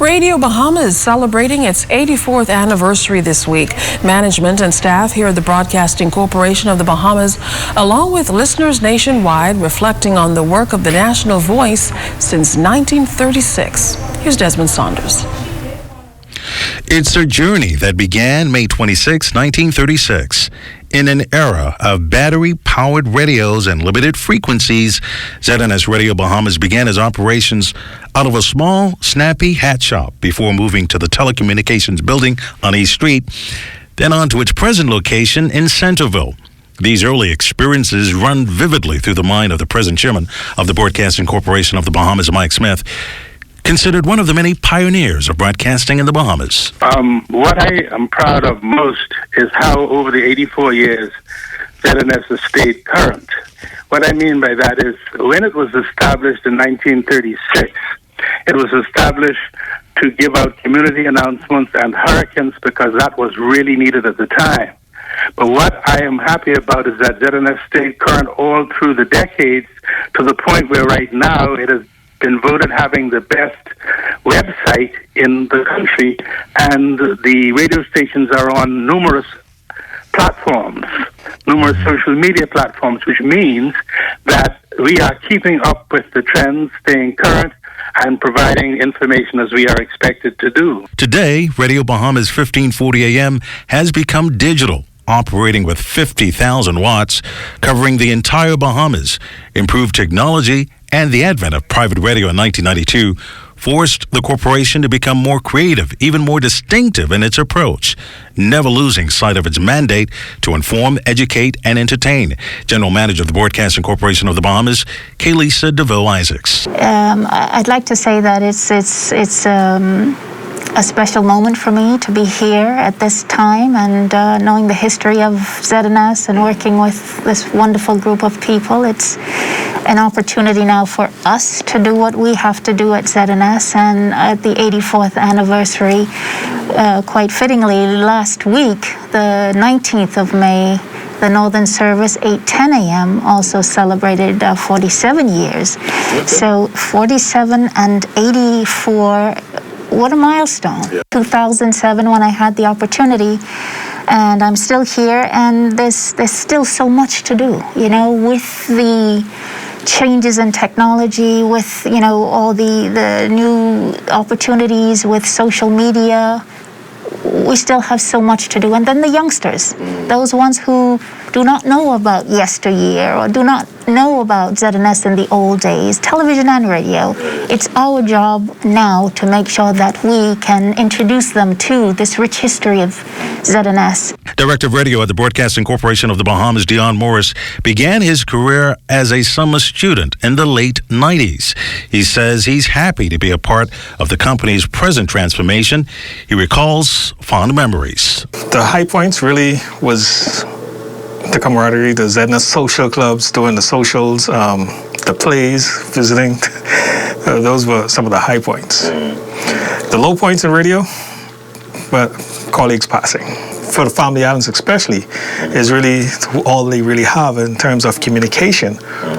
Radio Bahamas celebrating its 84th anniversary this week. Management and staff here at the Broadcasting Corporation of the Bahamas, along with listeners nationwide, reflecting on the work of the National Voice since 1936. Here's Desmond Saunders. It's a journey that began May 26, 1936. In an era of battery-powered radios and limited frequencies, ZNS Radio Bahamas began its operations out of a small, snappy hat shop before moving to the telecommunications building on East Street, then on to its present location in Centerville. These early experiences run vividly through the mind of the present chairman of the Broadcasting Corporation of the Bahamas, Mike Smith, considered one of the many pioneers of broadcasting in the Bahamas. What I am proud of most is how over the 84 years ZNS has stayed current. What I mean by that is when it was established in 1936, it was established to give out community announcements and hurricanes because that was really needed at the time. But what I am happy about is that ZNS stayed current all through the decades to the point where right now it has been voted having the best website in the country, and the radio stations are on numerous platforms, numerous social media platforms, which means that we are keeping up with the trends, staying current, and providing information as we are expected to do. Today, Radio Bahamas 1540 AM has become digital, operating with 50,000 watts, covering the entire Bahamas. Improved technology and the advent of private radio in 1992 forced the corporation to become more creative, even more distinctive in its approach, never losing sight of its mandate to inform, educate, and entertain. General Manager of the Broadcasting Corporation of the Bahamas, Kaylisa DeVoe Isaacs. I'd like to say that it's a special moment for me to be here at this time and knowing the history of ZNS and working with this wonderful group of people. It's an opportunity now for us to do what we have to do at ZNS, and at the 84th anniversary, quite fittingly, last week, the 19th of May, the Northern Service, 8:10 a.m., also celebrated 47 years. So 47 and 84, what a milestone. 2007, when I had the opportunity, and I'm still here, and there's still so much to do, you know, with the changes in technology, with, you know, all the new opportunities with social media. We still have so much to do. And then the youngsters, those ones who do not know about yesteryear or do not know about ZNS in the old days, television and radio. It's our job now to make sure that we can introduce them to this rich history of ZNS. Director of Radio at the Broadcasting Corporation of the Bahamas, Dion Morris, began his career as a summer student in the late 90s. He says he's happy to be a part of the company's present transformation. He recalls fond memories. The high points really was the camaraderie, the ZNS social clubs, doing the socials, the plays, visiting. Those were some of the high points. The low points in radio, but colleagues passing. For the family islands especially, is really all they really have in terms of communication,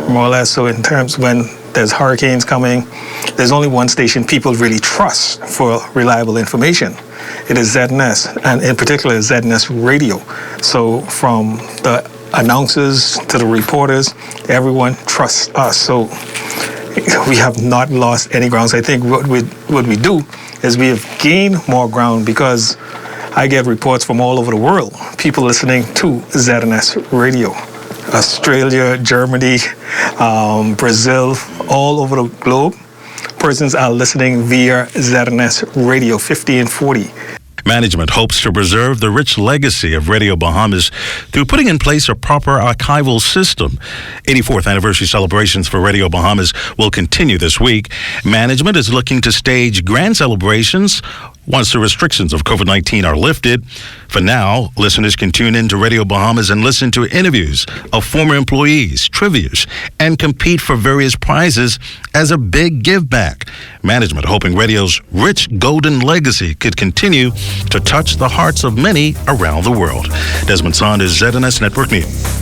more or less. So in terms when there's hurricanes coming, there's only one station people really trust for reliable information. It is ZNS, and in particular ZNS Radio. So from the announcers to the reporters, everyone trusts us. So we have not lost any grounds. I think what we do is we have gained more ground because I get reports from all over the world, people listening to ZNS Radio. Australia, Germany, Brazil, all over the globe. Persons are listening via ZNS Radio 1540. Management hopes to preserve the rich legacy of Radio Bahamas through putting in place a proper archival system. 84th anniversary celebrations for Radio Bahamas will continue this week. Management is looking to stage grand celebrations once the restrictions of COVID-19 are lifted. For now, listeners can tune in to Radio Bahamas and listen to interviews of former employees, trivias, and compete for various prizes as a big give back. Management hoping radio's rich golden legacy could continue to touch the hearts of many around the world. Desmond Saunders, ZNS Network News.